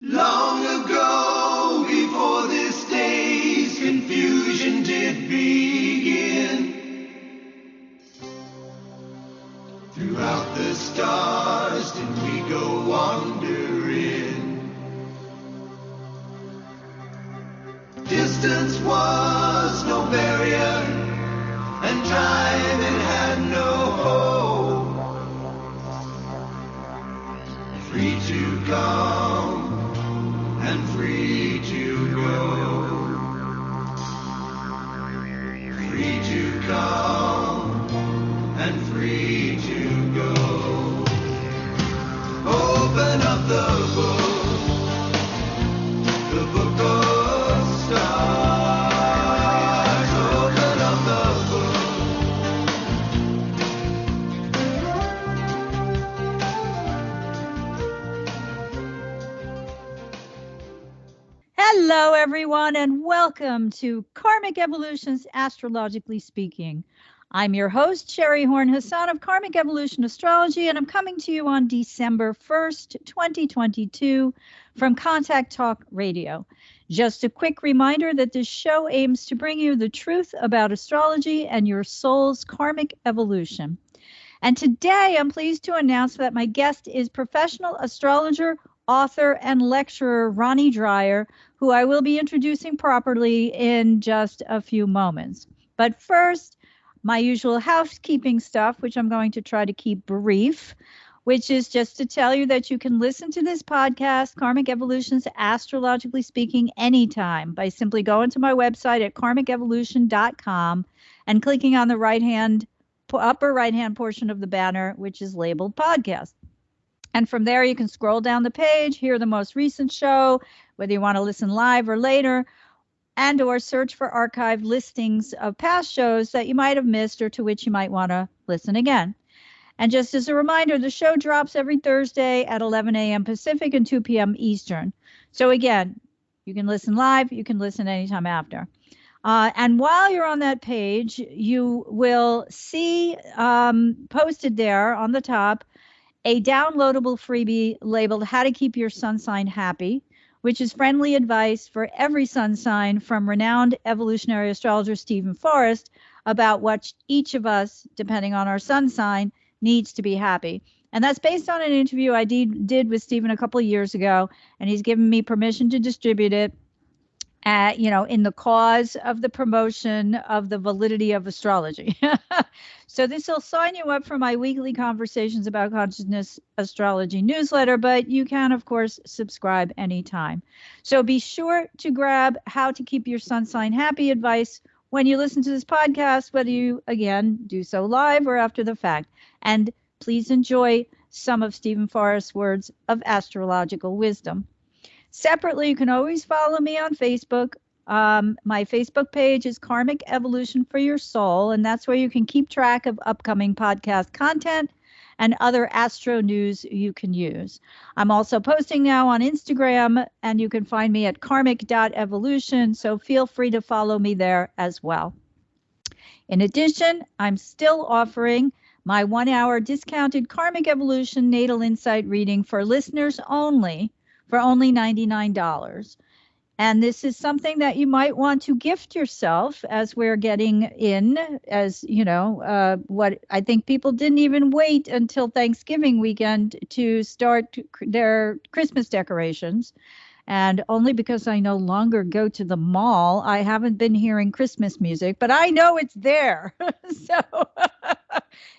Long ago, before this day's confusion did begin, throughout the stars did we go wandering. Distance was no barrier, and time it had no hope. Free to come and free to go. Free to come and free to go. Open up the book of stars. Open up the Hello, everyone, and welcome to Karmic Evolution's Astrologically Speaking. I'm your host, Sheri Horn Hasan of Karmic Evolution Astrology, and I'm coming to you on December 1st, 2022 from Contact Talk Radio. Just a quick reminder that this show aims to bring you the truth about astrology and your soul's karmic evolution. And today I'm pleased to announce that my guest is professional astrologer, author, and lecturer RONNIE DREYER, who I will be introducing properly in just a few moments. But first, my usual housekeeping stuff, which I'm going to try to keep brief, which is just to tell you that you can listen to this podcast, Karmic Evolution's Astrologically Speaking, anytime by simply going to my website at karmicevolution.com and clicking on the upper right-hand portion of the banner, which is labeled podcast. And from there, you can scroll down the page, hear the most recent show, whether you want to listen live or later, and or search for archived listings of past shows that you might have missed or to which you might want to listen again. And just as a reminder, the show drops every Thursday at 11 a.m. Pacific and 2 p.m. Eastern. So again, you can listen live, you can listen anytime after. And while you're on that page, you will see posted there on the top a downloadable freebie labeled How to Keep Your Sun Sign Happy, which is friendly advice for every sun sign from renowned evolutionary astrologer Stephen Forrest about what each of us, depending on our sun sign, needs to be happy. And that's based on an interview I did with Stephen a couple of years ago, and he's given me permission to distribute it in the cause of the promotion of the validity of astrology. So this will sign you up for my weekly Conversations About Consciousness astrology newsletter, but you can, of course, subscribe anytime. So be sure to grab How to Keep Your Sun Sign Happy advice when you listen to this podcast, whether you, again, do so live or after the fact. And please enjoy some of Stephen Forrest's words of astrological wisdom. Separately, you can always follow me on Facebook. My Facebook page is Karmic Evolution for Your Soul, and that's where you can keep track of upcoming podcast content and other astro news you can use. I'm also posting now on Instagram, and you can find me at karmic.evolution, so feel free to follow me there as well. In addition, I'm still offering my 1-hour discounted Karmic Evolution Natal Insight reading for listeners only for only $99. And this is something that you might want to gift yourself as we're getting in, as you know, what I think people didn't even wait until Thanksgiving weekend to start their Christmas decorations. And only because I no longer go to the mall, I haven't been hearing Christmas music, but I know it's there. So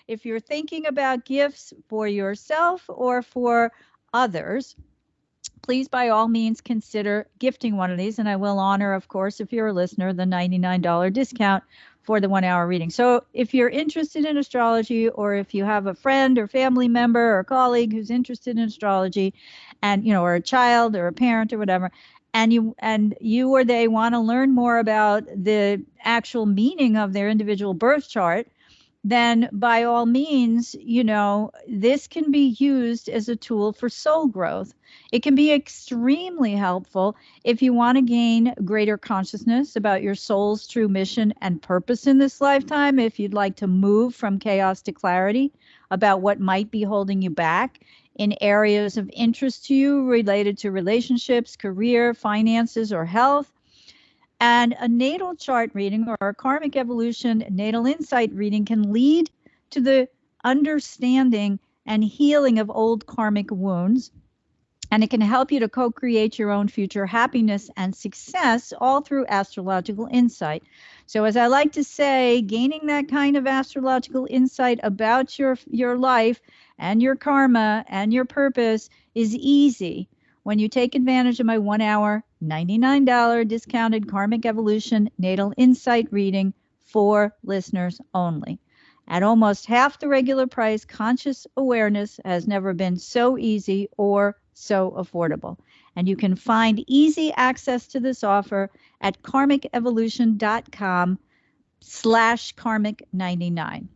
if you're thinking about gifts for yourself or for others, please, by all means, consider gifting one of these. And I will honor, of course, if you're a listener, the $99 discount for the 1-hour reading. So if you're interested in astrology, or if you have a friend or family member or colleague who's interested in astrology, and, or a child or a parent or whatever, and you or they want to learn more about the actual meaning of their individual birth chart, then by all means, this can be used as a tool for soul growth. It can be extremely helpful if you want to gain greater consciousness about your soul's true mission and purpose in this lifetime, if you'd like to move from chaos to clarity about what might be holding you back in areas of interest to you related to relationships, career, finances, or health. And a natal chart reading or a karmic evolution natal insight reading can lead to the understanding and healing of old karmic wounds. And it can help you to co-create your own future happiness and success all through astrological insight. So as I like to say, gaining that kind of astrological insight about your life and your karma and your purpose is easy when you take advantage of my 1 hour, $99 discounted Karmic Evolution Natal Insight reading for listeners only. At almost half the regular price, conscious awareness has never been so easy or so affordable. And you can find easy access to this offer at karmicevolution.com/karmic99.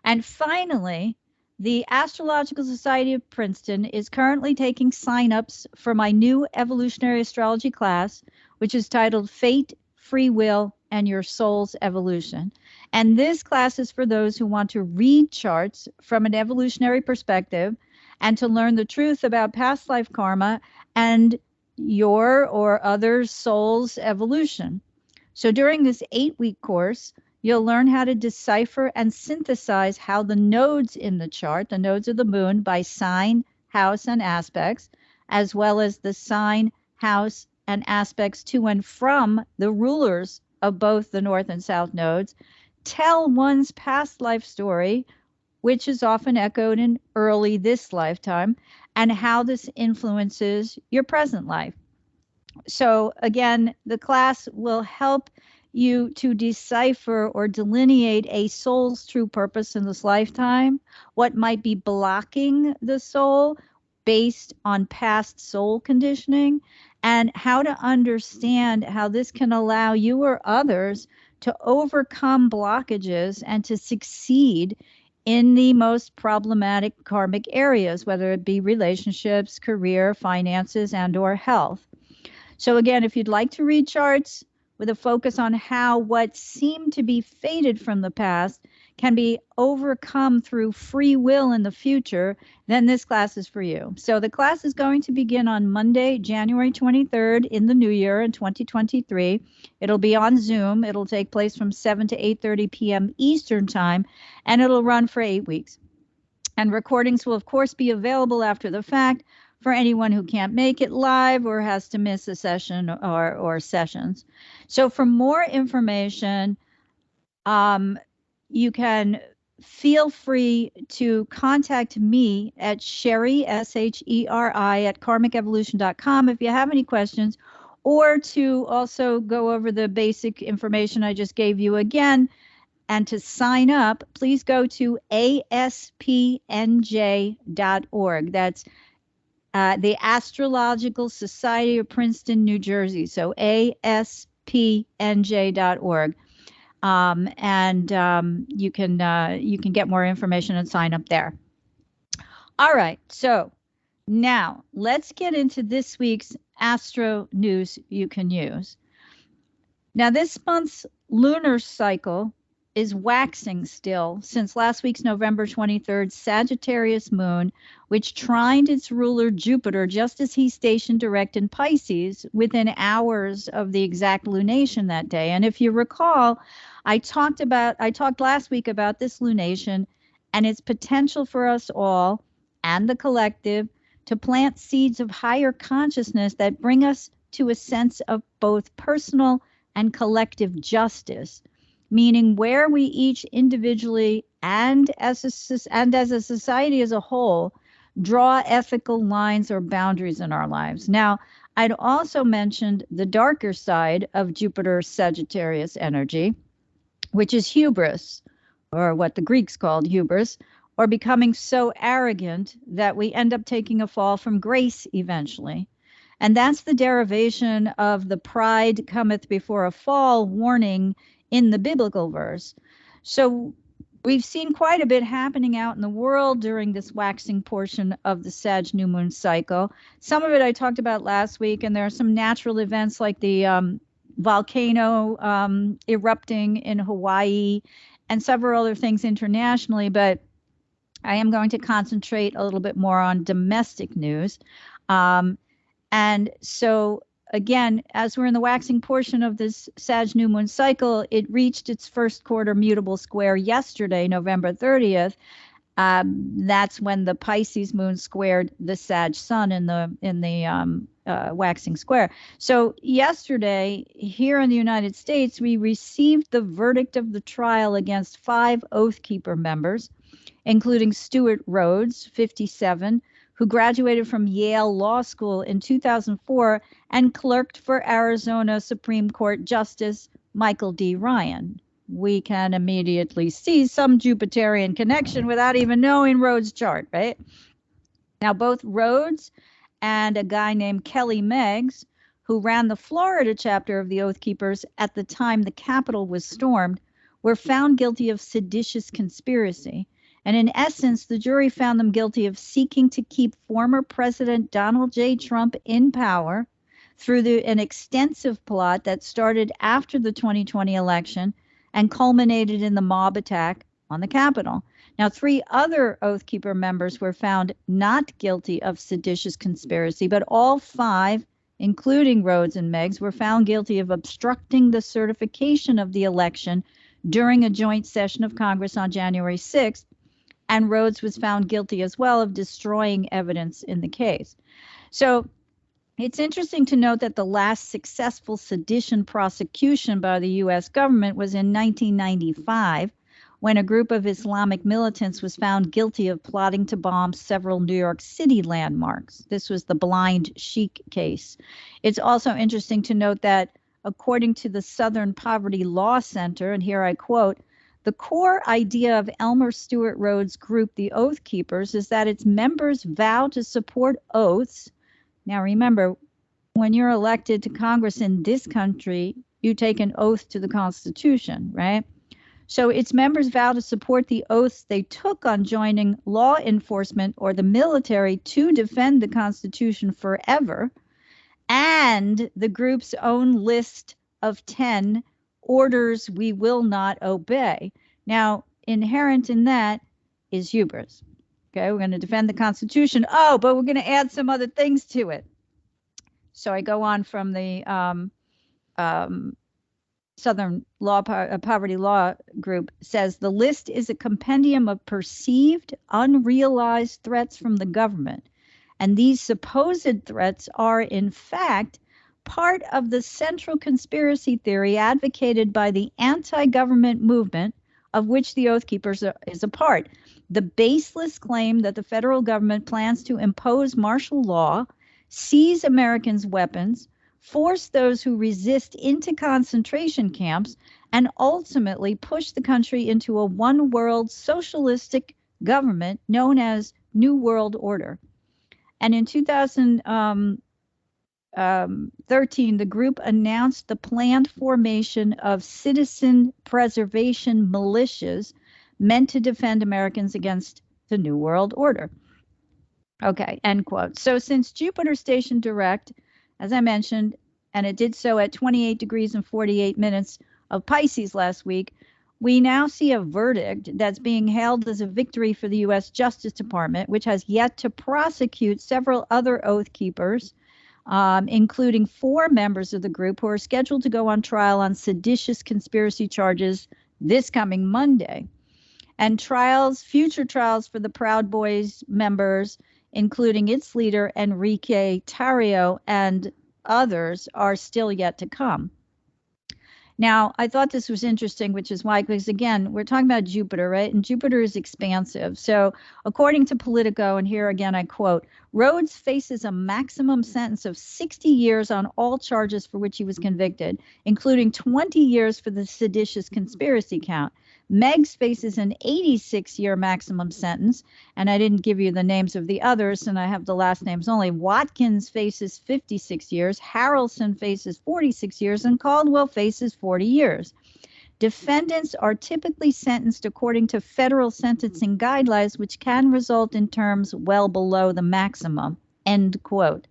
And finally, the Astrological Society of Princeton is currently taking signups for my new evolutionary astrology class, which is titled Fate, Free Will, and Your Soul's Evolution. And this class is for those who want to read charts from an evolutionary perspective and to learn the truth about past life karma and your or other soul's evolution. So during this 8-week course, you'll learn how to decipher and synthesize how the nodes in the chart, the nodes of the moon, by sign, house, and aspects, as well as the sign, house, and aspects to and from the rulers of both the north and south nodes, tell one's past life story, which is often echoed in early this lifetime, and how this influences your present life. So again, the class will help you to decipher or delineate a soul's true purpose in this lifetime, what might be blocking the soul based on past soul conditioning, and how to understand how this can allow you or others to overcome blockages and to succeed in the most problematic karmic areas, whether it be relationships, career, finances, and or health. So again, if you'd like to read charts with a focus on how what seemed to be fated from the past can be overcome through free will in the future, then this class is for you. So the class is going to begin on Monday, January 23rd in the new year in 2023. It'll be on Zoom. It'll take place from 7 to 8:30 p.m. Eastern Time, and it'll run for 8 weeks. And recordings will, of course, be available after the fact for anyone who can't make it live or has to miss a session or sessions. So for more information, you can feel free to contact me at Sheri, Sheri, at karmicevolution.com if you have any questions, or to also go over the basic information I just gave you again. And to sign up, please go to aspnj.org. That's the Astrological Society of Princeton, New Jersey. So aspnj.org. You can get more information and sign up there. All right, so now let's get into this week's Astro news you can use. Now, this month's lunar cycle is waxing still since last week's November 23rd Sagittarius moon, which trined its ruler Jupiter just as he stationed direct in Pisces within hours of the exact lunation that day. And if you recall, I talked last week about this lunation and its potential for us all and the collective to plant seeds of higher consciousness that bring us to a sense of both personal and collective justice, meaning where we each individually and as a society as a whole draw ethical lines or boundaries in our lives. Now, I'd also mentioned the darker side of Jupiter's Sagittarius energy, which is hubris, or what the Greeks called hubris, or becoming so arrogant that we end up taking a fall from grace eventually. And that's the derivation of the pride cometh before a fall warning in the biblical verse. So we've seen quite a bit happening out in the world during this waxing portion of the Sag new moon cycle. Some of it I talked about last week, and there are some natural events like the volcano erupting in Hawaii and several other things internationally. But I am going to concentrate a little bit more on domestic news. And so, again, as we're in the waxing portion of this Sag new moon cycle, it reached its first quarter mutable square yesterday, November 30th. That's when the Pisces moon squared the Sag sun in the waxing square. So yesterday, here in the United States, we received the verdict of the trial against 5 Oath Keeper members, including Stuart Rhodes, 57, who graduated from Yale Law School in 2004 and clerked for Arizona Supreme Court Justice Michael D. Ryan. We can immediately see some Jupiterian connection without even knowing Rhodes' chart, right? Now, both Rhodes and a guy named Kelly Meggs, who ran the Florida chapter of the Oath Keepers at the time the Capitol was stormed, were found guilty of seditious conspiracy. And in essence, the jury found them guilty of seeking to keep former President Donald J. Trump in power through an extensive plot that started after the 2020 election and culminated in the mob attack on the Capitol. Now, 3 other Oath Keeper members were found not guilty of seditious conspiracy, but all 5, including Rhodes and Meggs, were found guilty of obstructing the certification of the election during a joint session of Congress on January 6th. And Rhodes was found guilty as well of destroying evidence in the case. So it's interesting to note that the last successful sedition prosecution by the U.S. government was in 1995, when a group of Islamic militants was found guilty of plotting to bomb several New York City landmarks. This was the Blind Sheik case. It's also interesting to note that, according to the Southern Poverty Law Center, and here I quote, "The core idea of Elmer Stuart Rhodes' group, the Oath Keepers, is that its members vow to support oaths." Now, remember, when you're elected to Congress in this country, you take an oath to the Constitution, right? So its members vow to support the oaths they took on joining law enforcement or the military to defend the Constitution forever, and the group's own list of 10 orders we will not obey. Now, inherent in that is hubris. Okay, we're going to defend the Constitution. Oh, but we're going to add some other things to it. So I go on from the Southern Poverty Law Group says the list is a compendium of perceived, unrealized threats from the government. And these supposed threats are, in fact, part of the central conspiracy theory advocated by the anti-government movement of which the Oath Keepers is a part. The baseless claim that the federal government plans to impose martial law, seize Americans' weapons, force those who resist into concentration camps, and ultimately push the country into a one-world socialistic government known as New World Order. And in 2013, the group announced the planned formation of citizen preservation militias meant to defend Americans against the New World Order. Okay, end quote. So since Jupiter stationed direct, as I mentioned, and it did so at 28 degrees and 48 minutes of Pisces last week, we now see a verdict that's being hailed as a victory for the U.S. Justice Department, which has yet to prosecute several other Oath Keepers, including 4 members of the group who are scheduled to go on trial on seditious conspiracy charges this coming Monday. And future trials for the Proud Boys members, including its leader, Enrique Tarrio, and others, are still yet to come. Now, I thought this was interesting, which is why, because again, we're talking about Jupiter, right? And Jupiter is expansive. So according to Politico, and here again, I quote, Rhodes faces a maximum sentence of 60 years on all charges for which he was convicted, including 20 years for the seditious conspiracy count. Meggs faces an 86-year maximum sentence, and I didn't give you the names of the others, and I have the last names only. Watkins faces 56 years, Harrelson faces 46 years, and Caldwell faces 40 years. Defendants are typically sentenced according to federal sentencing guidelines, which can result in terms well below the maximum, end quote.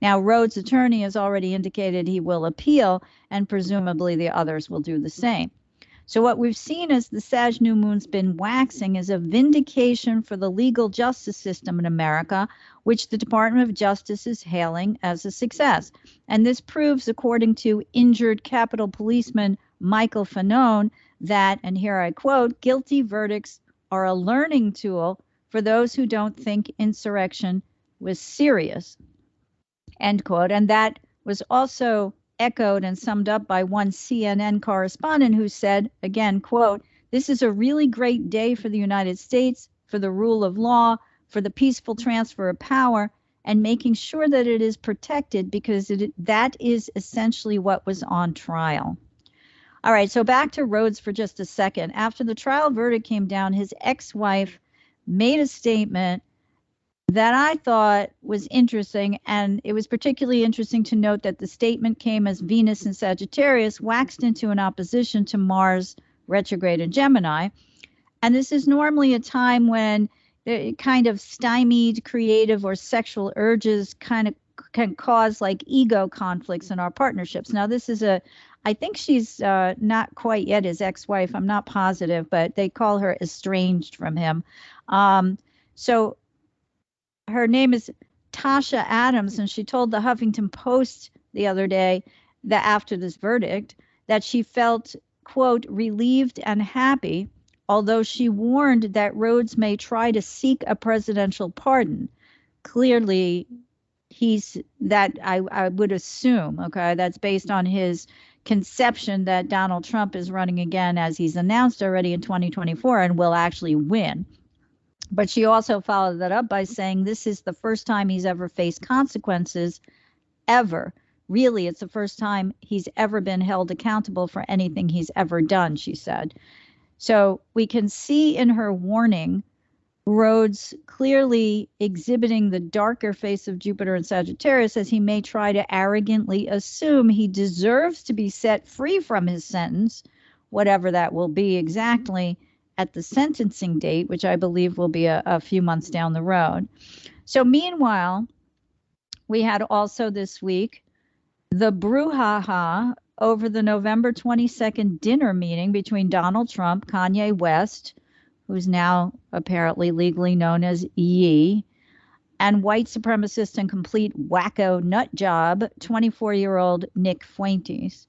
Now, Rhodes' attorney has already indicated he will appeal, and presumably the others will do the same. So what we've seen as the Sag new moon's been waxing is a vindication for the legal justice system in America, which the Department of Justice is hailing as a success. And this proves, according to injured Capitol Policeman Michael Fanone, that, and here I quote, guilty verdicts are a learning tool for those who don't think insurrection was serious, end quote. And that was also echoed and summed up by one CNN correspondent who said, again, quote, this is a really great day for the United States, for the rule of law, for the peaceful transfer of power, and making sure that it is protected, because that is essentially what was on trial. All right, so back to Rhodes for just a second. After the trial verdict came down, his ex-wife made a statement that I thought was interesting, and it was particularly interesting to note that the statement came as Venus in Sagittarius waxed into an opposition to Mars retrograde in Gemini. And this is normally a time when kind of stymied creative or sexual urges kind of can cause like ego conflicts in our partnerships. Now, this is I think she's not quite yet his ex-wife. I'm not positive, but they call her estranged from him. So her name is Tasha Adams, and she told the Huffington Post the other day that after this verdict that she felt, quote, relieved and happy, although she warned that Rhodes may try to seek a presidential pardon. Clearly, I would assume, okay, that's based on his conception that Donald Trump is running again, as he's announced already, in 2024, and will actually win. But she also followed that up by saying this is the first time he's ever faced consequences, ever. Really, it's the first time he's ever been held accountable for anything he's ever done, she said. So we can see in her warning Rhodes clearly exhibiting the darker face of Jupiter in Sagittarius, as he may try to arrogantly assume he deserves to be set free from his sentence, whatever that will be exactly, at the sentencing date, which I believe will be a few months down the road. So meanwhile, we had also this week the brouhaha over the November 22nd dinner meeting between Donald Trump, Kanye West, who's now apparently legally known as Ye, and white supremacist and complete wacko nut job, 24-year-old Nick Fuentes.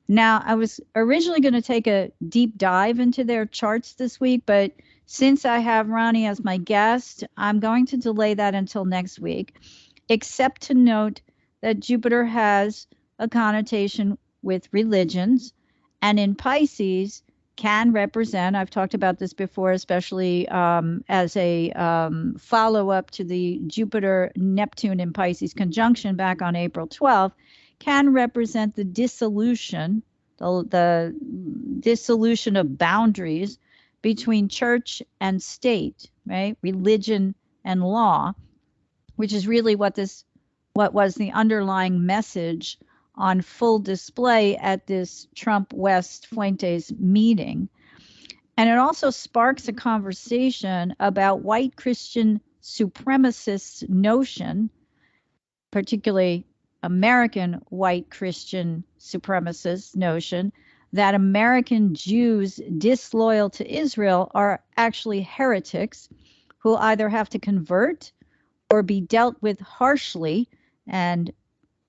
Now, I was originally going to take a deep dive into their charts this week, but since I have Ronnie as my guest, I'm going to delay that until next week, except to note that Jupiter has a connotation with religions, and in Pisces can represent, I've talked about this before, especially as a follow-up to the Jupiter-Neptune in Pisces conjunction back on April 12th, can represent the dissolution, the dissolution of boundaries between church and state, right? Religion and law, which is really what was the underlying message on full display at this Trump-West Fuentes meeting. And it also sparks a conversation about white Christian supremacists' notion, particularly American white Christian supremacist notion, that American Jews disloyal to Israel are actually heretics who either have to convert or be dealt with harshly, and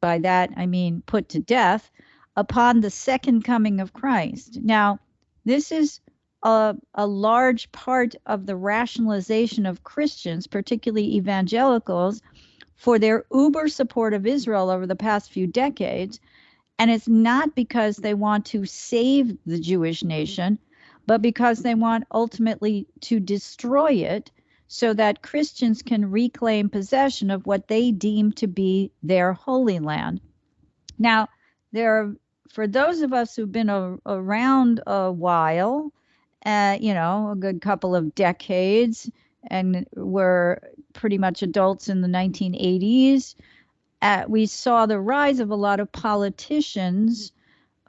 by that I mean put to death, upon the second coming of Christ. Now, this is a large part of the rationalization of Christians, particularly evangelicals, for their uber support of Israel over the past few decades. And it's not because they want to save the Jewish nation, but because they want ultimately to destroy it so that Christians can reclaim possession of what they deem to be their Holy Land. Now, for those of us who've been around a while, a good couple of decades, and were pretty much adults in the 1980s, we saw the rise of a lot of politicians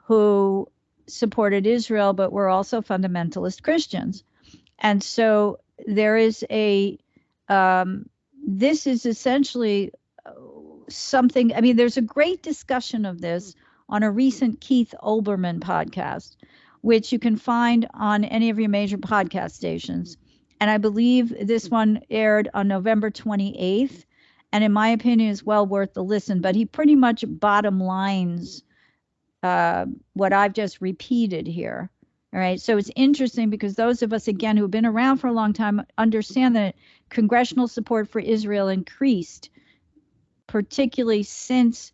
who supported Israel, but were also fundamentalist Christians. And so there is this is essentially something, I mean, there's a great discussion of this on a recent Keith Olbermann podcast, which you can find on any of your major podcast stations. And I believe this one aired on November 28th. And in my opinion, is well worth the listen. But he pretty much bottom lines what I've just repeated here. All right. So it's interesting because those of us, again, who've been around for a long time understand that congressional support for Israel increased, particularly since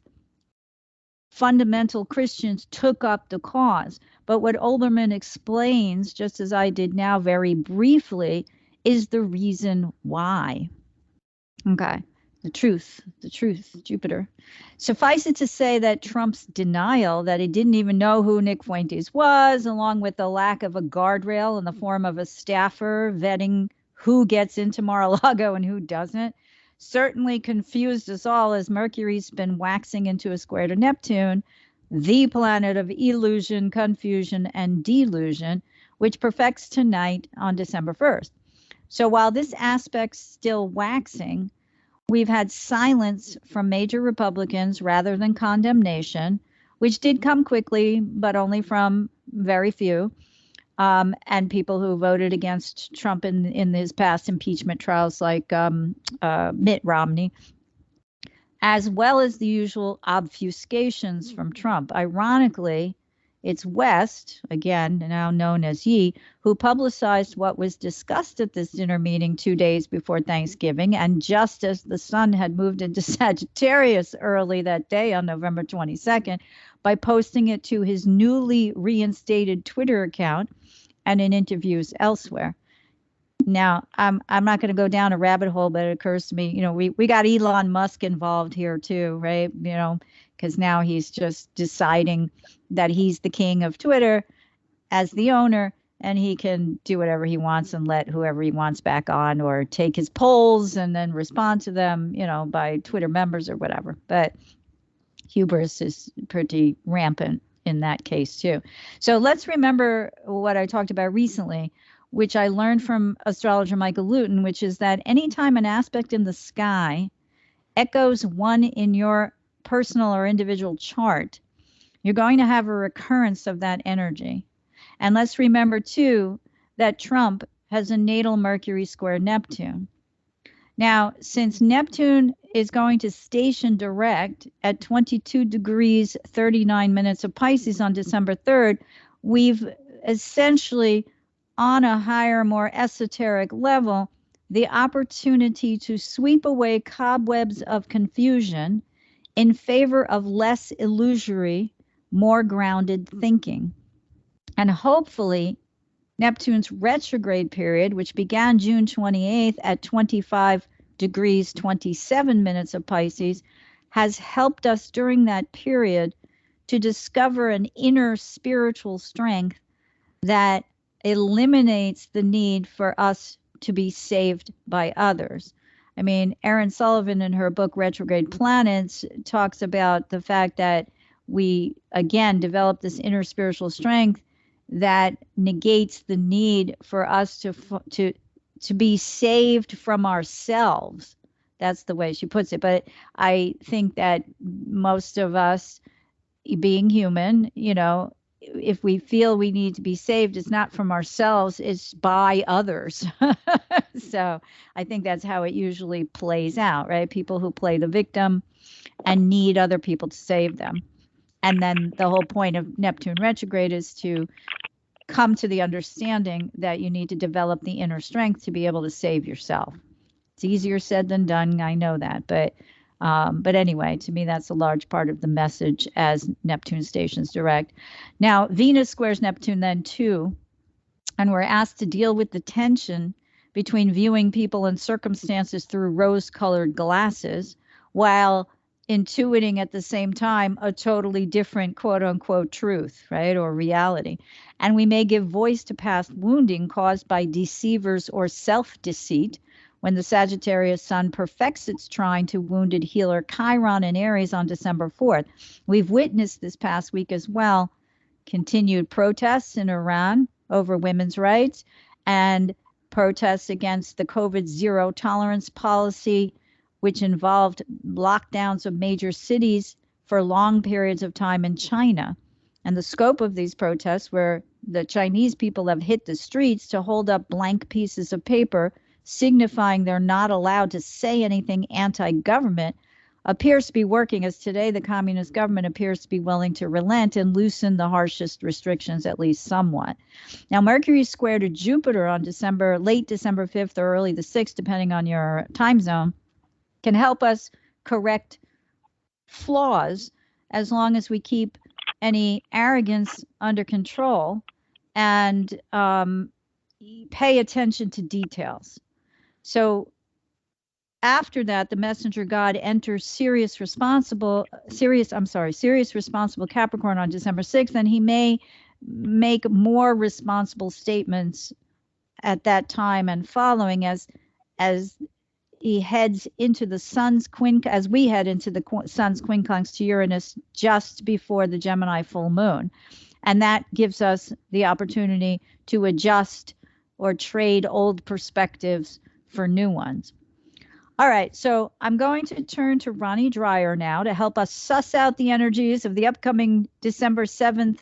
fundamental Christians took up the cause. But what Olbermann explains, just as I did now very briefly, is the reason why. Okay. The truth, Jupiter. Suffice it to say that Trump's denial that he didn't even know who Nick Fuentes was, along with the lack of a guardrail in the form of a staffer vetting who gets into Mar-a-Lago and who doesn't, certainly confused us all as Mercury's been waxing into a square to Neptune, the planet of illusion, confusion, and delusion, which perfects tonight on December 1st. So while this aspect's still waxing, we've had silence from major Republicans rather than condemnation, which did come quickly, but only from very few, and people who voted against Trump in his past impeachment trials, like Mitt Romney, as well as the usual obfuscations from Trump. Ironically, it's West, again, now known as Ye, who publicized what was discussed at this dinner meeting 2 days before Thanksgiving. And just as the sun had moved into Sagittarius early that day on November 22nd, by posting it to his newly reinstated Twitter account and in interviews elsewhere. Now, I'm not going to go down a rabbit hole, but it occurs to me, we got Elon Musk involved here too, right? Because now he's just deciding that he's the king of Twitter as the owner, and he can do whatever he wants and let whoever he wants back on, or take his polls and then respond to them, by Twitter members or whatever. But hubris is pretty rampant in that case too. So let's remember what I talked about recently, which I learned from astrologer Michael Luton, which is that anytime an aspect in the sky echoes one in your personal or individual chart, you're going to have a recurrence of that energy. And let's remember too that Trump has a natal Mercury square Neptune. Now, since Neptune is going to station direct at 22 degrees 39 minutes of Pisces on December 3rd, we've essentially, on a higher, more esoteric level, the opportunity to sweep away cobwebs of confusion in favor of less illusory, more grounded thinking. And hopefully, Neptune's retrograde period, which began June 28th at 25 degrees 27 minutes of Pisces, has helped us during that period to discover an inner spiritual strength that eliminates the need for us to be saved by others. I mean, Erin Sullivan in her book Retrograde Planets talks about the fact that we, again, develop this inner spiritual strength that negates the need for us to be saved from ourselves. That's the way she puts it. But I think that most of us, being human, if we feel we need to be saved, it's not from ourselves, it's by others. So I think that's how it usually plays out, right? People who play the victim and need other people to save them. And then the whole point of Neptune retrograde is to come to the understanding that you need to develop the inner strength to be able to save yourself. It's easier said than done, I know that, but anyway, to me, that's a large part of the message as Neptune stations direct. Now, Venus squares Neptune then too, and we're asked to deal with the tension between viewing people and circumstances through rose-colored glasses while intuiting at the same time a totally different quote-unquote truth, right, or reality. And we may give voice to past wounding caused by deceivers or self-deceit when the Sagittarius sun perfects its trine to wounded healer Chiron in Aries on December 4th. We've witnessed this past week as well continued protests in Iran over women's rights and protests against the COVID zero tolerance policy, which involved lockdowns of major cities for long periods of time in China. And the scope of these protests were the Chinese people have hit the streets to hold up blank pieces of paper signifying they're not allowed to say anything anti-government appears to be working, as today the communist government appears to be willing to relent and loosen the harshest restrictions, at least somewhat. Now, Mercury square to Jupiter on late December 5th or early the 6th, depending on your time zone, can help us correct flaws as long as we keep any arrogance under control and pay attention to details. So after that, the messenger god enters Sirius responsible Capricorn on December 6th, and he may make more responsible statements at that time and following as he heads into the sun's as we head into the sun's quincunx to Uranus just before the Gemini full moon. And that gives us the opportunity to adjust or trade old perspectives for new ones. All right, so I'm going to turn to Ronnie Dryeyer now to help us suss out the energies of the upcoming December 7th,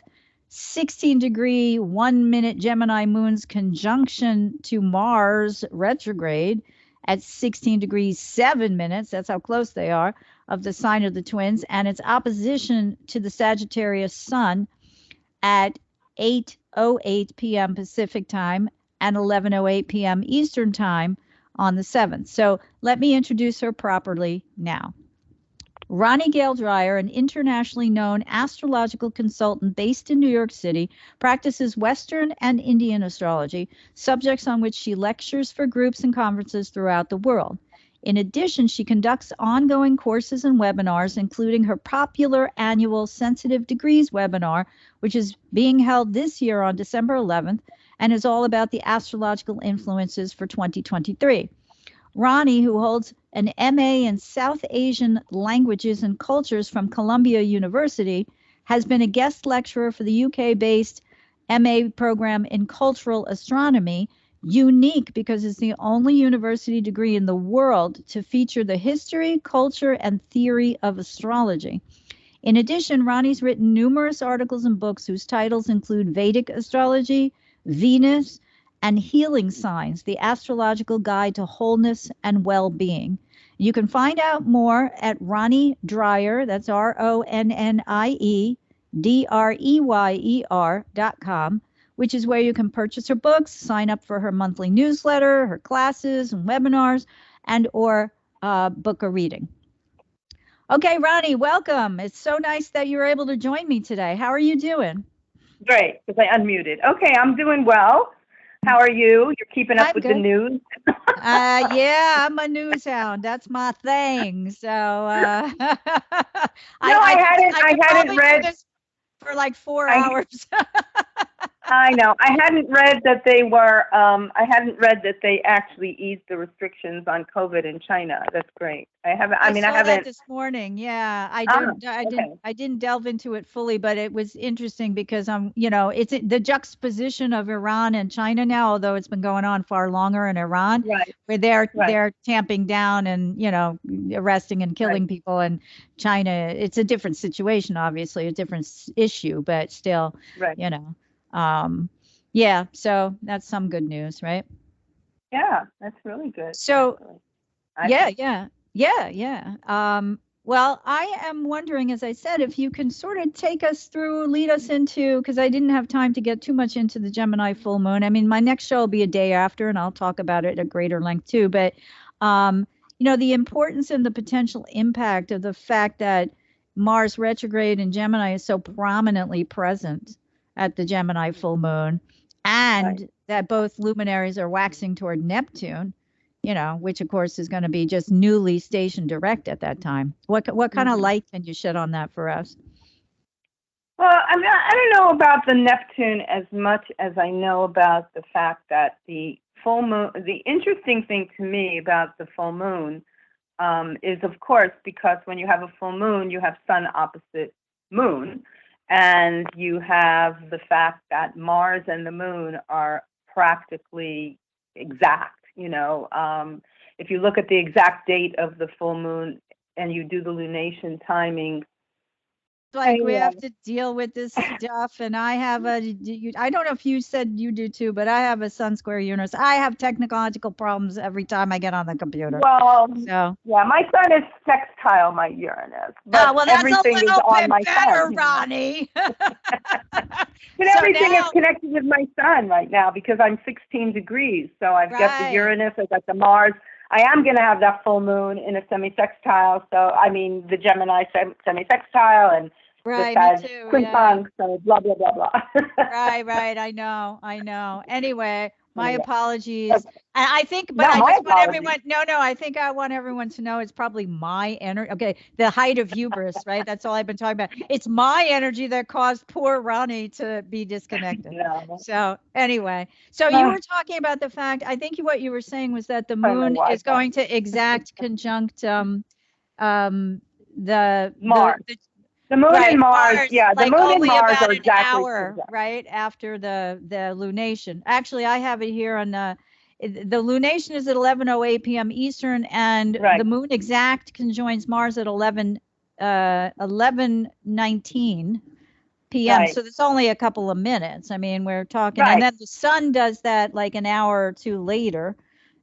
16-degree, 1-minute Gemini moon's conjunction to Mars retrograde at 16 degrees, 7 minutes, that's how close they are, of the sign of the twins, and its opposition to the Sagittarius sun at 8:08 p.m. Pacific time and 11:08 p.m. Eastern time on the 7th. So let me introduce her properly now. Ronnie Dryeyer, an internationally known astrological consultant based in New York City, practices Western and Indian astrology, subjects on which she lectures for groups and conferences throughout the world. In addition, she conducts ongoing courses and webinars, including her popular annual Sensitive Degrees webinar, which is being held this year on December 11th, and is all about the astrological influences for 2023. Ronnie, who holds an MA in South Asian languages and cultures from Columbia University, has been a guest lecturer for the UK-based MA program in cultural astronomy, unique because it's the only university degree in the world to feature the history, culture, and theory of astrology. In addition, Ronnie's written numerous articles and books whose titles include Vedic Astrology, Venus, and Healing Signs, the Astrological Guide to Wholeness and Well-Being. You can find out more at Ronnie Dryeyer, that's RONNIE DREYER.com, which is where you can purchase her books, sign up for her monthly newsletter, her classes and webinars, and or book a reading. Okay, Ronnie, welcome. It's so nice that you were able to join me today. How are you doing? Great, because I unmuted. Okay, I'm doing well. How are you? You're keeping up with good. the news? Yeah, I'm a news hound. That's my thing. So I hadn't read this for like 4 hours. I know. I hadn't read that they were. I hadn't read that they actually eased the restrictions on COVID in China. That's great. I haven't. I haven't. That this morning. Yeah, I didn't delve into it fully, but it was interesting because it's the juxtaposition of Iran and China now, although it's been going on far longer in Iran, right, where they're tamping down and arresting and killing people, and China, it's a different situation, obviously, a different issue, but still, yeah, so that's some good news, right? Yeah, that's really good. So, yeah. Well, I am wondering, as I said, if you can sort of lead us into, because I didn't have time to get too much into the Gemini full moon. I mean, my next show will be a day after, and I'll talk about it at greater length too. But, the importance and the potential impact of the fact that Mars retrograde in Gemini is so prominently present at the Gemini full moon, and that both luminaries are waxing toward Neptune, which of course is going to be just newly station direct at that time. What kind of light can you shed on that for us? Well, I don't know about the Neptune as much as I know about the fact that the full moon, the interesting thing to me about the full moon is, of course, because when you have a full moon, you have sun opposite moon. And you have the fact that Mars and the moon are practically exact. If you look at the exact date of the full moon and you do the lunation timing like we have to deal with this stuff, and I have I don't know if you said you do too, but I have a Sun square Uranus. I have technological problems every time I get on the computer. Well, so yeah, my Sun is sextile my Uranus, but well, that's everything a is little on bit my better, Sun. Ronnie. But So everything now- is connected with my Sun right now because I'm 16 degrees. So I've got the Right. Uranus, I've got the Mars. I am going to have that full moon in a semi-sextile. So, I mean, the Gemini semi-sextile and Right, the me Sag too. quincunx, so blah, blah, blah, blah. Right. I know. Anyway, my Yeah. apologies. And I think, but No, I my just want apologies. everyone, no, I think I want everyone to know it's probably my energy. Okay, the height of hubris, right? That's all I've been talking about. It's my energy that caused poor Ronnie to be disconnected. No. So anyway, so you were talking about the fact, I think what you were saying was that the moon is going to exact conjunct the Mars. The moon right, and Mars, yeah, the like moon and only Mars about are an exactly hour, conjunct. right after the lunation. Actually, I have it here on the lunation is at 11:08 p.m. Eastern, and Right. the moon exact conjoins Mars at 11:19 p.m. Right. So it's only a couple of minutes. I mean, we're talking, Right. and then the sun does that like an hour or two later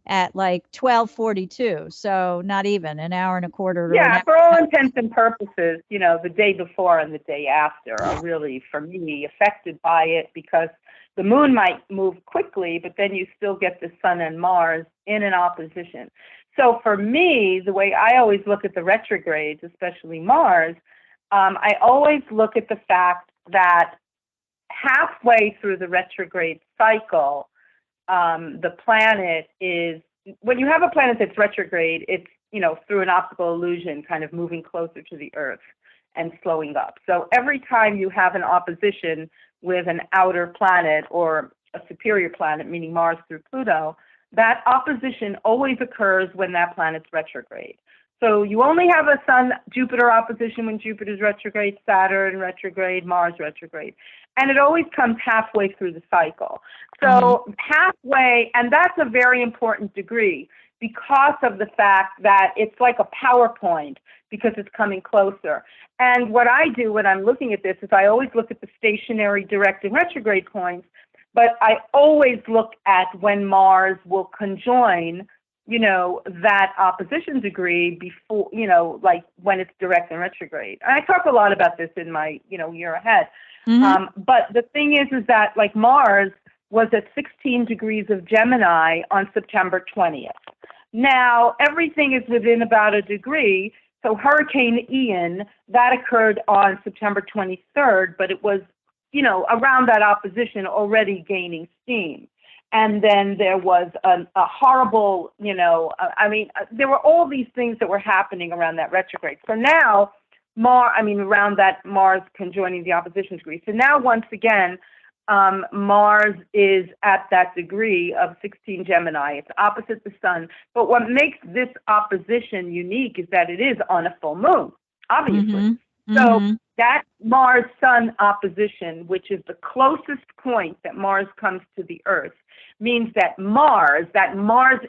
at like 12:42. So not even an hour and a quarter. Yeah, for all intents and purposes, you know, the day before and the day after are really, for me, affected by it because the moon might move quickly, but then you still get the sun and Mars in an opposition. So for me, the way I always look at the retrogrades, especially Mars, I always look at the fact that halfway through the retrograde cycle, the planet is, when you have a planet that's retrograde, it's, you know, through an optical illusion, kind of moving closer to the Earth and slowing up. So every time you have an opposition with an outer planet or a superior planet, meaning Mars through Pluto, that opposition always occurs when that planet's retrograde. So you only have a Sun-Jupiter opposition when Jupiter's retrograde, Saturn retrograde, Mars retrograde. And it always comes halfway through the cycle. So halfway, and that's a very important degree because of the fact that it's like a PowerPoint because it's coming closer. And what I do when I'm looking at this is I always look at the stationary, direct, and retrograde points, but I always look at when Mars will conjoin, you know, that opposition degree before, you know, like when it's direct and retrograde. And I talk a lot about this in my, you know, year ahead. But the thing is that like Mars was at 16 degrees of Gemini on September 20th. Now, everything is within about a degree. So Hurricane Ian, that occurred on September 23rd, but it was, you know, around that opposition already gaining steam. And then there was a horrible, you know, there were all these things that were happening around that retrograde. So now, around that Mars conjoining the opposition degree. So now, once again, Mars is at that degree of 16 Gemini. It's opposite the sun. But what makes this opposition unique is that it is on a full moon, obviously. So that Mars-Sun opposition, which is the closest point that Mars comes to the Earth, means that Mars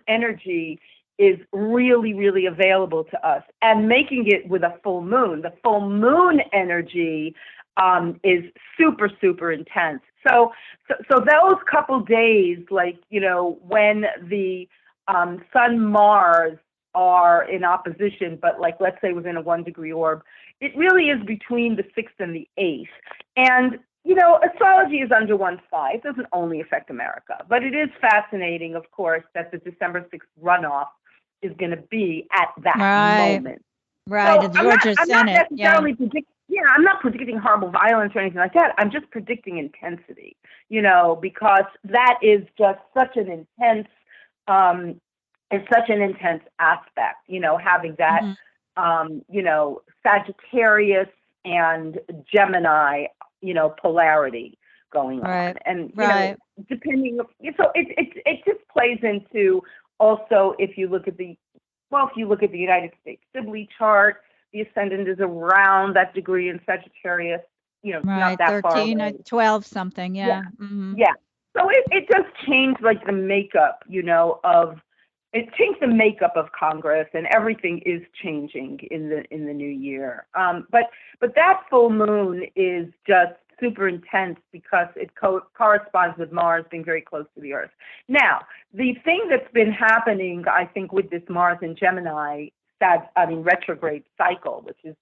energy is really, really available to us. And making it with a full moon, the full moon energy is super, super intense. So those couple days, like, you know, when the Sun Mars are in opposition, but like, let's say within a 1 degree orb, it really is between the 6th and the 8th. And, you know, astrology is under one sky. It doesn't only affect America, but it is fascinating, of course, that the December 6th runoff is going to be at that moment. Right, So the Georgia Senate. I'm not necessarily I'm not predicting horrible violence or anything like that. I'm just predicting intensity, you know, because that is just such an intense, aspect, you know, having that, you know, Sagittarius and Gemini, you know, polarity going on. And, you know, depending, so it just plays into also, if you look at the United States Sibley chart, the ascendant is around that degree in Sagittarius, you know, not that 13, far away. 12 something, yeah. Yeah. So it does change like the makeup, you know, of it changed the makeup of Congress, and everything is changing in the new year. But that full moon is just super intense because it corresponds with Mars being very close to the Earth. Now, the thing that's been happening, I think, with this Mars in Gemini retrograde cycle, which is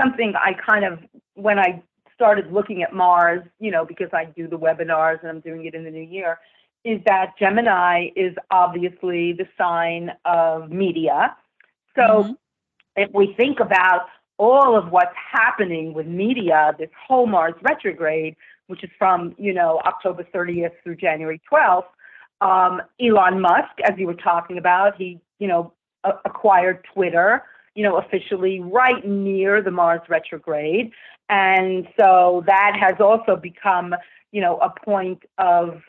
something I kind of, when I started looking at Mars, because I do the webinars and I'm doing it in the new year, is that Gemini is obviously the sign of media. So if we think about all of what's happening with media, this whole Mars retrograde, which is from, October 30th through January 12th, Elon Musk, as you were talking about, he, acquired Twitter, officially right near the Mars retrograde. And so that has also become, a point of,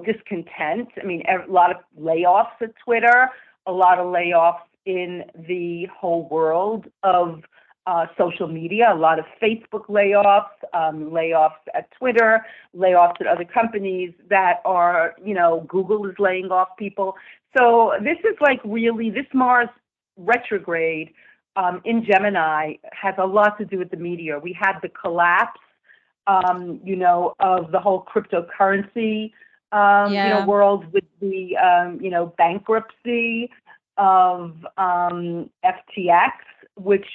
discontent. I mean, a lot of layoffs at Twitter, a lot of layoffs in the whole world of social media, a lot of Facebook layoffs, layoffs at Twitter, layoffs at other companies that are, Google is laying off people. So this is like really, this Mars retrograde in Gemini has a lot to do with the media. We had the collapse, of the whole cryptocurrency, world with the, bankruptcy of FTX, which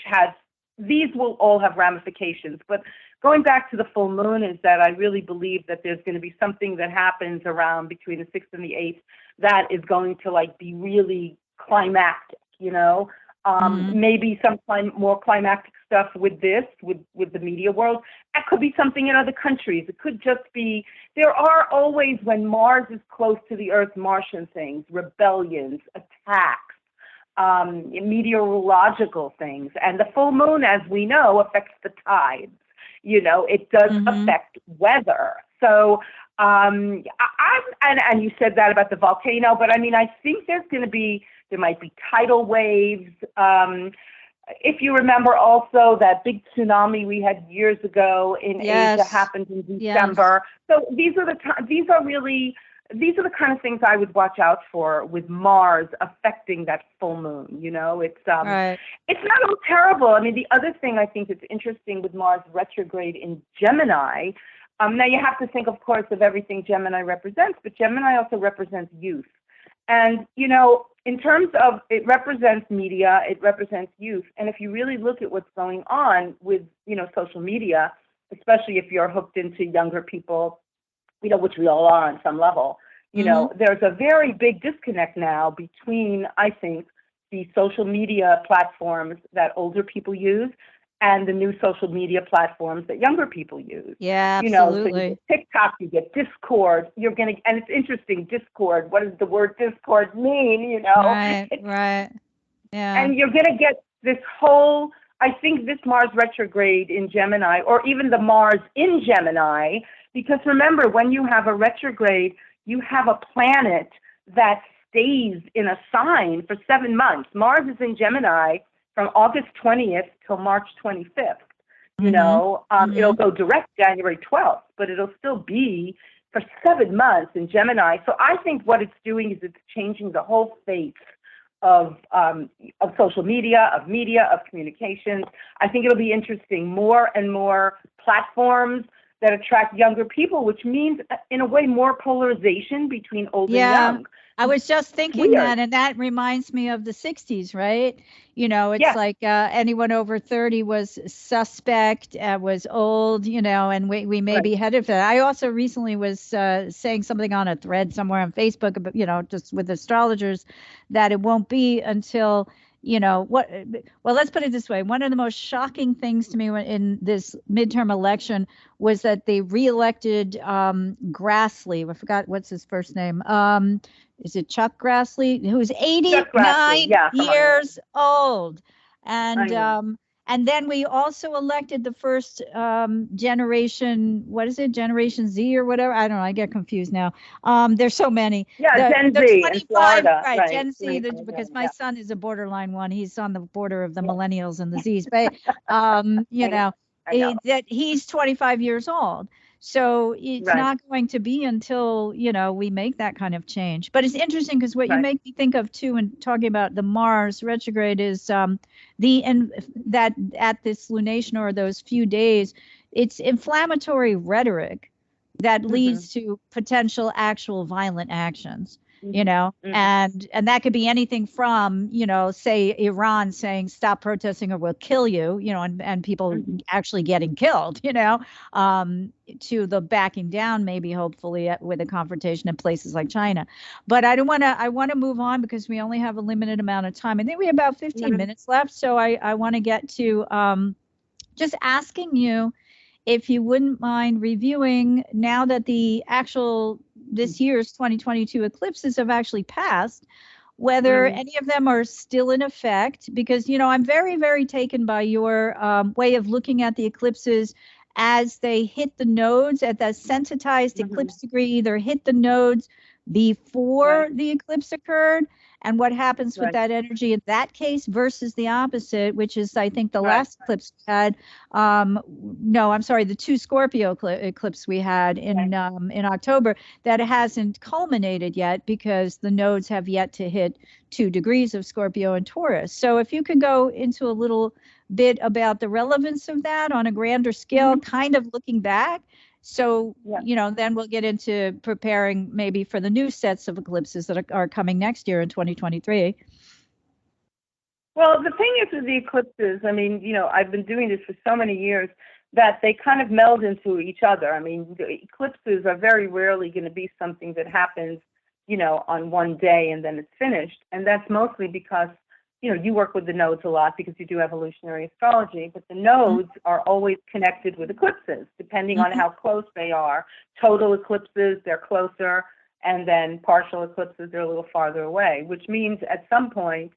these will all have ramifications. But going back to the full moon is that I really believe that there's going to be something that happens around between the 6th and the 8th that is going to be really climactic, maybe some more climactic stuff with this, with the media world. That could be something in other countries. It could just be, there are always, when Mars is close to the Earth, Martian things, rebellions, attacks, meteorological things. And the full moon, as we know, affects the tides. It does affect weather. So, and you said that about the volcano, but I mean, I think there might be tidal waves. If you remember also that big tsunami we had years ago in Asia happened in December. So these are the kind of things I would watch out for with Mars affecting that full moon. It's it's not all terrible. I mean, the other thing I think is interesting with Mars retrograde in Gemini. Now you have to think, of course, of everything Gemini represents, but Gemini also represents youth. And, in terms of, it represents media, it represents youth. And if you really look at what's going on with, social media, especially if you're hooked into younger people, which we all are on some level, there's a very big disconnect now between, I think, the social media platforms that older people use and the new social media platforms that younger people use. Yeah, absolutely. So you get TikTok, you get Discord, and it's interesting, Discord, what does the word Discord mean, Right. Yeah. And you're gonna get this whole, I think this Mars retrograde in Gemini, or even the Mars in Gemini, because remember, when you have a retrograde, you have a planet that stays in a sign for 7 months. Mars is in Gemini from August 20th till March 25th. It'll go direct January 12th, but it'll still be for 7 months in Gemini. So I think what it's doing is it's changing the whole face of social media, of communications. I think it'll be interesting. More and more platforms that attract younger people, which means, in a way, more polarization between old and young. I was just thinking that, and that reminds me of the 60s, right? It's like anyone over 30 was suspect, was old, and we may be headed for that. I also recently was saying something on a thread somewhere on Facebook about, just with astrologers, that it won't be until, well, let's put it this way. One of the most shocking things to me in this midterm election was that they reelected Grassley. I forgot what's his first name. Is it Chuck Grassley, who's 89 years old? And then we also elected the first generation, what is it, Generation Z or whatever? I don't know. I get confused now. There's so many. Yeah, Gen Z in Florida. Right, Gen Z, because my son is a borderline one. He's on the border of the millennials and the Zs. But, that he's 25 years old. So it's Right. not going to be until, we make that kind of change. But it's interesting because what you Right. make me think of too, when talking about the Mars retrograde, is that at this lunation or those few days, it's inflammatory rhetoric that leads to potential actual violent actions. And that could be anything from, say Iran saying stop protesting or we'll kill you, and people actually getting killed, to the backing down, maybe hopefully with a confrontation in places like China. But I want to move on because we only have a limited amount of time. I think we have about 15 minutes left. So I want to get to just asking you if you wouldn't mind reviewing, now that this year's 2022 eclipses have actually passed, whether any of them are still in effect, because, I'm very, very taken by your way of looking at the eclipses as they hit the nodes at that sensitized eclipse degree, either hit the nodes before the eclipse occurred, and what happens with that energy in that case versus the opposite, which is, I think, the last eclipse we had. No, I'm sorry, the 2 Scorpio eclipse we had in October, that hasn't culminated yet because the nodes have yet to hit 2 degrees of Scorpio and Taurus. So if you could go into a little bit about the relevance of that on a grander scale, kind of looking back. So, then we'll get into preparing maybe for the new sets of eclipses that are coming next year in 2023. Well, the thing is with the eclipses, I mean, I've been doing this for so many years that they kind of meld into each other. I mean, the eclipses are very rarely going to be something that happens, on one day and then it's finished. And that's mostly because, you work with the nodes a lot because you do evolutionary astrology, but the nodes are always connected with eclipses, depending on how close they are. Total eclipses, they're closer, and then partial eclipses, they're a little farther away, which means at some point,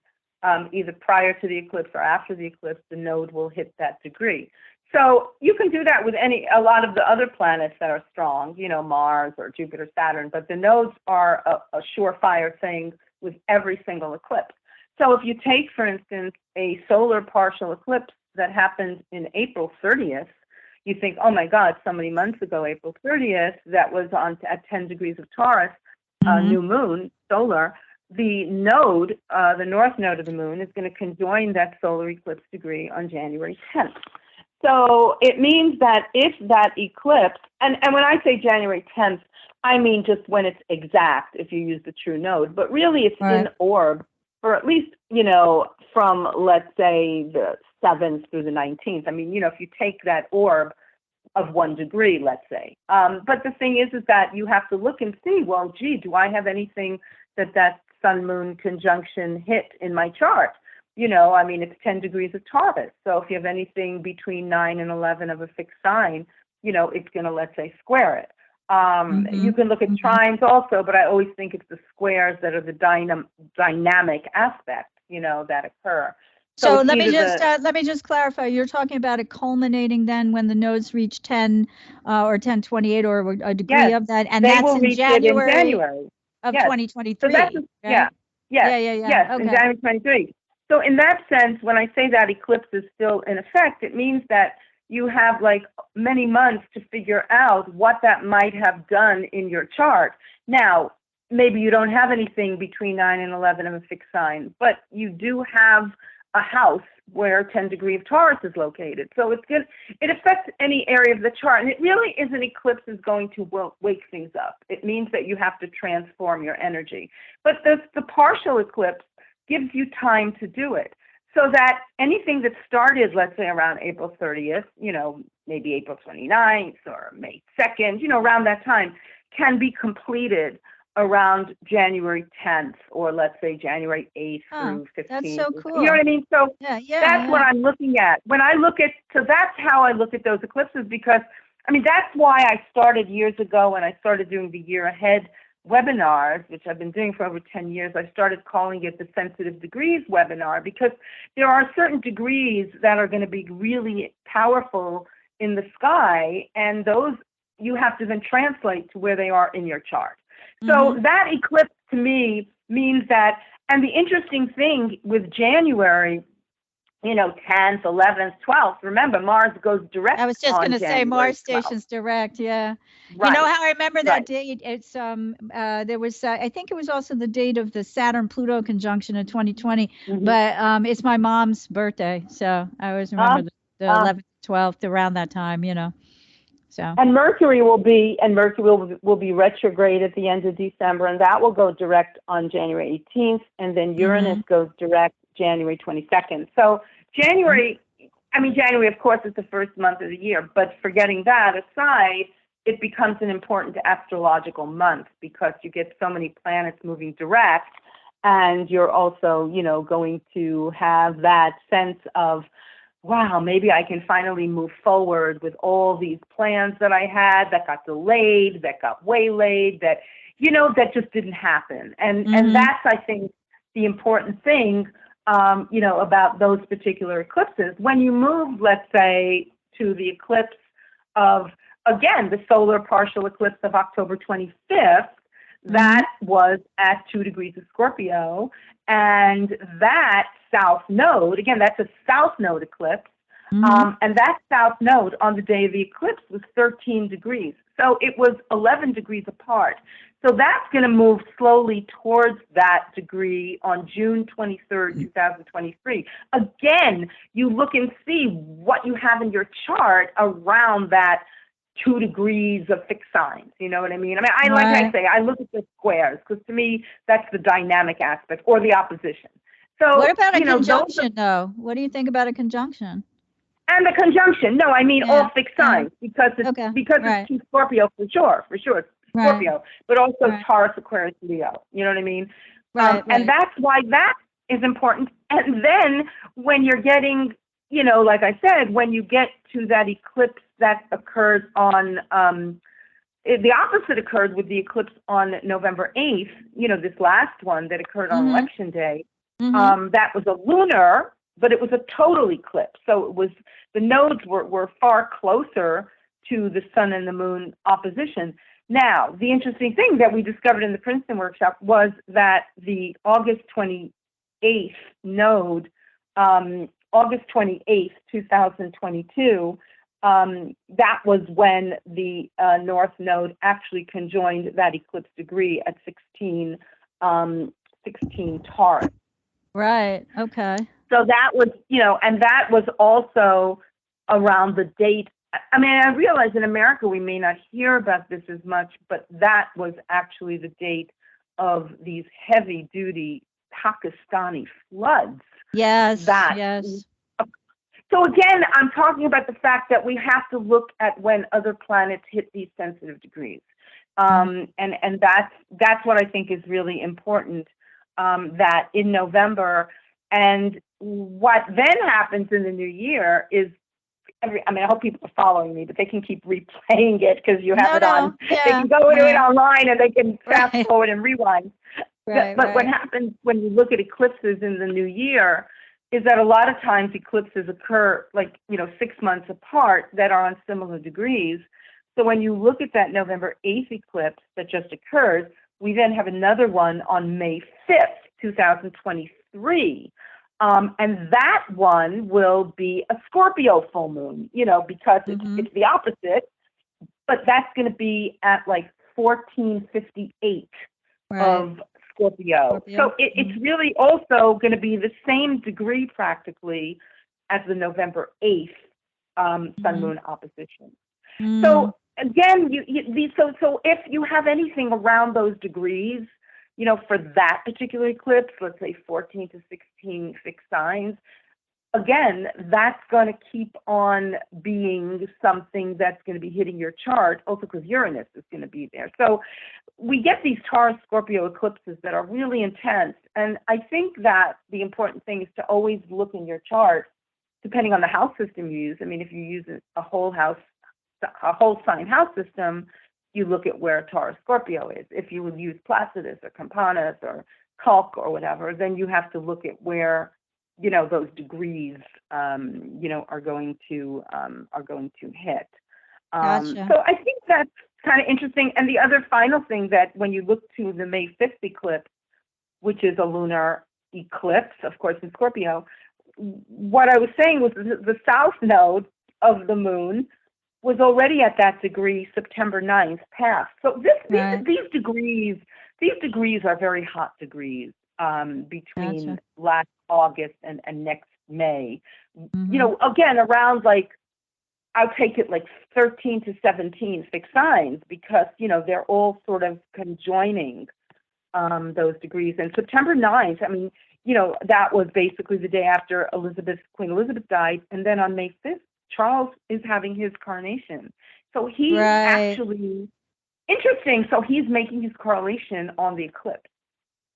either prior to the eclipse or after the eclipse, the node will hit that degree. So you can do that with a lot of the other planets that are strong, Mars or Jupiter, Saturn, but the nodes are a surefire thing with every single eclipse. So if you take, for instance, a solar partial eclipse that happened in April 30th, you think, oh my God, so many months ago, April 30th, that was at 10 degrees of Taurus, new moon, solar. The node, the north node of the moon, is going to conjoin that solar eclipse degree on January 10th. So it means that if that eclipse, and when I say January 10th, I mean just when it's exact, if you use the true node, but really it's in orb for at least, from, let's say, the 7th through the 19th. I mean, if you take that orb of 1 degree, let's say. But the thing is that you have to look and see, well, gee, do I have anything that sun-moon conjunction hit in my chart? I mean, it's 10 degrees of Taurus. So if you have anything between 9 and 11 of a fixed sign, it's going to, let's say, square it. You can look at trines also, but I always think it's the squares that are the dynamic aspects, that occur. So let me just clarify. You're talking about it culminating then when the nodes reach 10 or 1028 or a degree of that, and that's in January of 2023. So that's right? Yes, okay. In January 23. So in that sense, when I say that eclipse is still in effect, it means that you have like many months to figure out what that might have done in your chart. Now, maybe you don't have anything between 9 and 11 of a fixed sign, but you do have a house where 10 degree of Taurus is located. So it's good. It affects any area of the chart. And it really is an eclipse is going to wake things up. It means that you have to transform your energy. But the partial eclipse gives you time to do it. So that anything that started, let's say, around April 30th, maybe April 29th or May 2nd, around that time, can be completed around January 10th or let's say January 8th through 15th. That's so cool. You know what I mean? So that's what I'm looking at. When I look at, so that's how I look at those eclipses, because, I mean, that's why I started years ago when I started doing the year ahead webinars, which I've been doing for over 10 years. I started calling it the Sensitive Degrees webinar, because there are certain degrees that are going to be really powerful in the sky, and those you have to then translate to where they are in your chart. So that eclipse to me means that, and the interesting thing with January 10th, 11th, 12th. Remember, Mars goes direct. I was just going to say Mars 12th. stations direct. Yeah. Right. You know how I remember that Right. date? It's there was I think it was also the date of the Saturn Pluto conjunction in 2020, but it's my mom's birthday, so I always remember the 11th, 12th around that time. So. And Mercury will be retrograde at the end of December, and that will go direct on January 18th, and then Uranus goes direct January 22nd. So January, of course, is the first month of the year, but forgetting that aside, it becomes an important astrological month because you get so many planets moving direct, and you're also, going to have that sense of, wow, maybe I can finally move forward with all these plans that I had that got delayed, that got waylaid, that just didn't happen. And that's, I think, the important thing, about those particular eclipses. When you move, let's say, to the eclipse of, again, the solar partial eclipse of October 25th, that was at 2 degrees of Scorpio, and that south node, again, that's a south node eclipse, and that south node on the day of the eclipse was 13 degrees. So it was 11 degrees apart. So that's going to move slowly towards that degree on June 23rd, 2023. Again, you look and see what you have in your chart around that 2 degrees of fixed signs. You know what I mean? Like I say, I look at the squares because to me, that's the dynamic aspect or the opposition. So what about a conjunction, though? What do you think about a conjunction? And the conjunction, no, I mean all fixed signs because it's it's Scorpio for sure, it's Scorpio, but also Taurus, Aquarius, Leo. You know what I mean? And that's why that is important. And then when you're getting, like I said, when you get to that eclipse that occurs on, the opposite occurred with the eclipse on November 8th, this last one that occurred on Election Day. That was a lunar, but it was a total eclipse. So it was, the nodes were far closer to the sun and the moon opposition. Now, the interesting thing that we discovered in the Princeton workshop was that the August 28th node, August 28th, 2022, that was when the North Node actually conjoined that eclipse degree at 16 Taurus. Right. Okay. So that was, and that was also around the date. I mean, I realize in America we may not hear about this as much, but that was actually the date of these heavy-duty Pakistani floods. Yes. So again, I'm talking about the fact that we have to look at when other planets hit these sensitive degrees, and that's what I think is really important. That in November, and what then happens in the new year is, I hope people are following me, but they can keep replaying it because you have it on. Yeah. They can go into it online and they can fast forward and rewind. But what happens when you look at eclipses in the new year is that a lot of times eclipses occur 6 months apart that are on similar degrees. So when you look at that November 8th eclipse that just occurred, we then have another one on May 5th, 2023. And that one will be a Scorpio full moon, because it's the opposite, but that's going to be at 1458 of Scorpio. So it's really also going to be the same degree practically as the November 8th sun-moon opposition. So again, so if you have anything around those degrees, for that particular eclipse, let's say 14 to 16 fixed signs, again, that's going to keep on being something that's going to be hitting your chart, also because Uranus is going to be there. So we get these Taurus Scorpio eclipses that are really intense. And I think that the important thing is to always look in your chart, depending on the house system you use. I mean, if you use a whole sign house system, you look at where Taurus Scorpio is. If you would use Placidus or Campanus or Calc or whatever, then you have to look at where, those degrees, are going to hit. Gotcha. So I think that's kind of interesting. And the other final thing that when you look to the May 5th eclipse, which is a lunar eclipse, of course, in Scorpio, what I was saying was the south node of the moon was already at that degree September 9th past. So these degrees are very hot degrees between last August and next May. Mm-hmm. You know, again, around like, I'll take it like 13 to 17 fixed signs, because, you know, they're all sort of conjoining those degrees. And September 9th, I mean, you know, that was basically the day after Queen Elizabeth died. And then on May 5th, Charles is having his coronation. So he's actually, interesting, so he's making his correlation on the eclipse.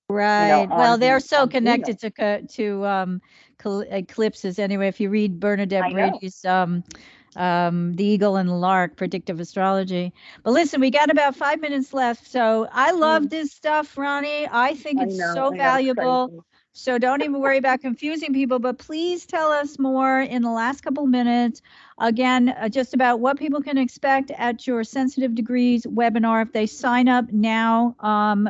Right. You know, well, they're so connected to eclipses. Anyway, if you read Bernadette Brady's The Eagle and the Lark, Predictive Astrology. But listen, we got about 5 minutes left. So I love this stuff, Ronnie. I think it's so valuable. So don't even worry about confusing people, but please tell us more in the last couple minutes. Again, just about what people can expect at your Sensitive Degrees webinar. If they sign up now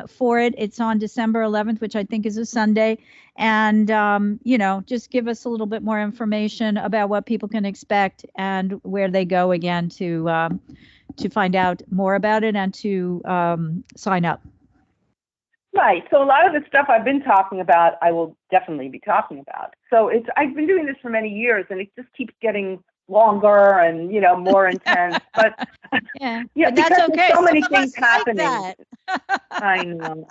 for it, it's on December 11th, which I think is a Sunday. And, you know, just give us a little bit more information about what people can expect and where they go again to find out more about it and to sign up. Right. So a lot of the stuff I've been talking about, I will definitely be talking about. So I've been doing this for many years, and it just keeps getting longer and, you know, more intense. But yeah, but that's okay. So many things happening. Like I know.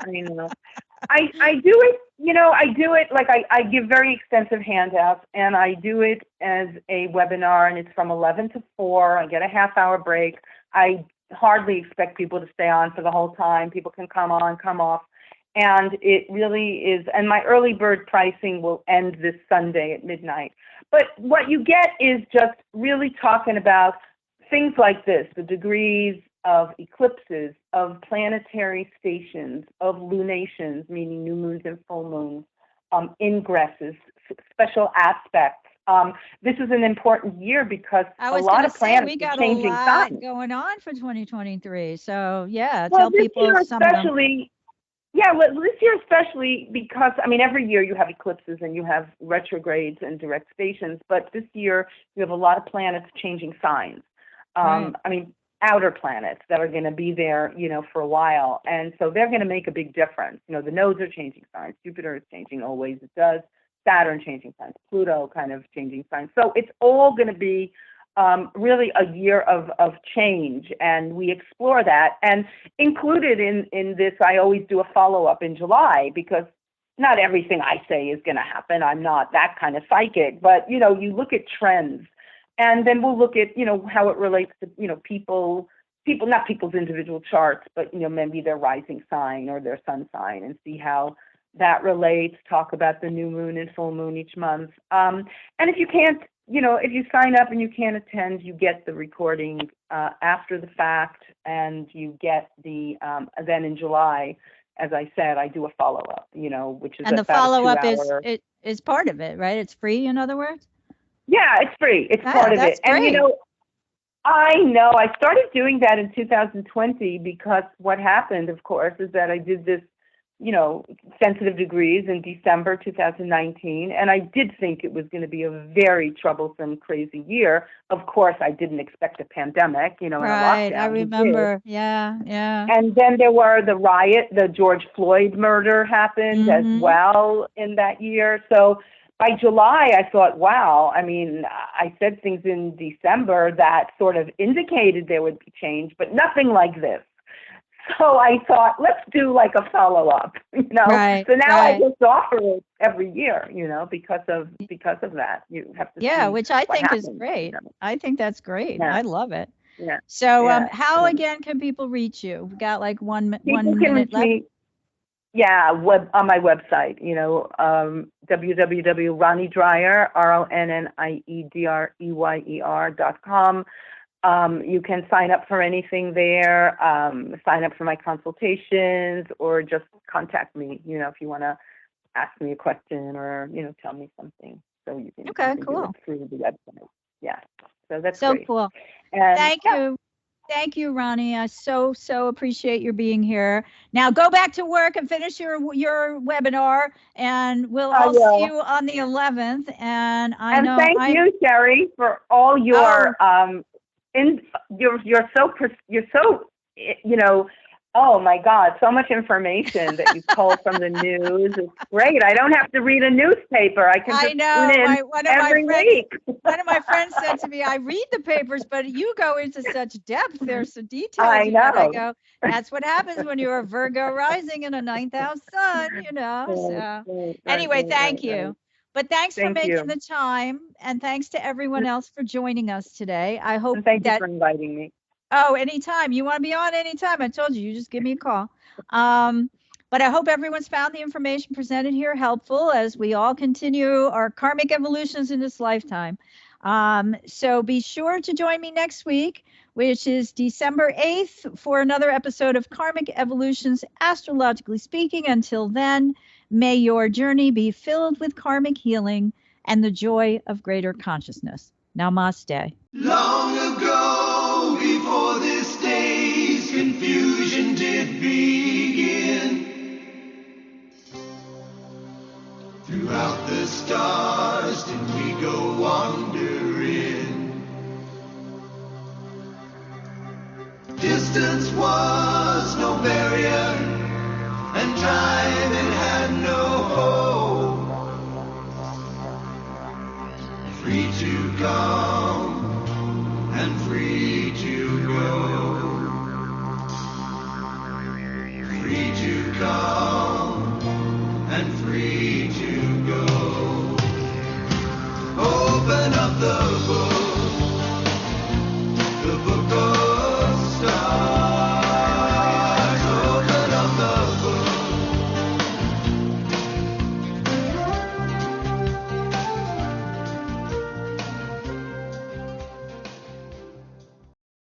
I do it, you know, I do it like I give very extensive handouts, and I do it as a webinar, and it's from 11 to 4. I get a half-hour break. I hardly expect people to stay on for the whole time. People can come on, come off. And it really is, and my early bird pricing will end this Sunday at midnight. But what you get is just really talking about things like this, the degrees of eclipses, of planetary stations, of lunations, meaning new moons and full moons, ingresses, special aspects. This is an important year because a lot of planets are changing signs. We got a lot going on for 2023. So yeah, well, tell people some of them. Yeah, well, this year especially because, I mean, every year you have eclipses and you have retrogrades and direct stations, but this year you have a lot of planets changing signs. I mean, outer planets that are going to be there, you know, for a while. And so they're going to make a big difference. You know, the nodes are changing signs. Jupiter is changing always. It does. Saturn changing signs. Pluto kind of changing signs. So it's all going to be really a year of change, and we explore that. And included in this, I always do a follow-up in July, because not everything I say is going to happen. I'm not that kind of psychic, but, you know, you look at trends, and then we'll look at, you know, how it relates to, you know, people, not people's individual charts, but, you know, maybe their rising sign or their sun sign, and see how that relates, talk about the new moon and full moon each month. And if you can't, you know, if you sign up and you can't attend, you get the recording after the fact, and you get the, then in July, as I said, I do a follow-up, you know, which is and the about follow-up is part of it, right? It's free, in other words? Yeah, it's free. It's part of it. Great. And, you know, I started doing that in 2020 because what happened, of course, is that I did this, you know, Sensitive Degrees in December 2019, and I did think it was going to be a very troublesome, crazy year. Of course, I didn't expect a pandemic, you know, and a lockdown. I remember. Yeah. And then there were the riot, the George Floyd murder happened as well in that year. So by July, I thought, wow, I mean, I said things in December that sort of indicated there would be change, but nothing like this. So I thought, let's do like a follow-up, you know. So now I just offer it every year, you know, because of that. You have to see which I think happens, is great. You know? I think that's great. Yeah. I love it. Yeah. So how again can people reach you? We've got like one minute left. Yeah, on my website, you know, www.RONNIEDREYER, RONNIEDREYER.com. You can sign up for anything there, sign up for my consultations, or just contact me, you know, if you want to ask me a question or, you know, tell me something. So you can, okay, do cool. it through the website. Yeah. So that's so great. Cool. And Thank you. Thank you, Ronnie. I so appreciate your being here. Now go back to work and finish your webinar, and we'll I all see will. you on the 11th. And And thank you, Sheri, for all your you're so oh my God, so much information that you pulled from the news. It's great. I don't have to read a newspaper. I can just tune in every week. One of my friends said to me, I read the papers, but you go into such depth. There's some details. I know. I go, that's what happens when you're a Virgo rising and a 9th house sun, So anyway, thank you. But thanks for making the time, and thanks to everyone else for joining us today. I hope thank you for inviting me. Oh, anytime. You want to be on anytime. I told you, just give me a call. But I hope everyone's found the information presented here helpful as we all continue our karmic evolutions in this lifetime. So be sure to join me next week, which is December 8th, for another episode of Karmic Evolutions, Astrologically Speaking. Until then, may your journey be filled with karmic healing and the joy of greater consciousness. Namaste. Long ago, before this day's confusion did begin, throughout the stars did we go wandering. Distance was no barrier, and time it had no hope. Free to come and free to go. Free to come and free to go. Open up the book.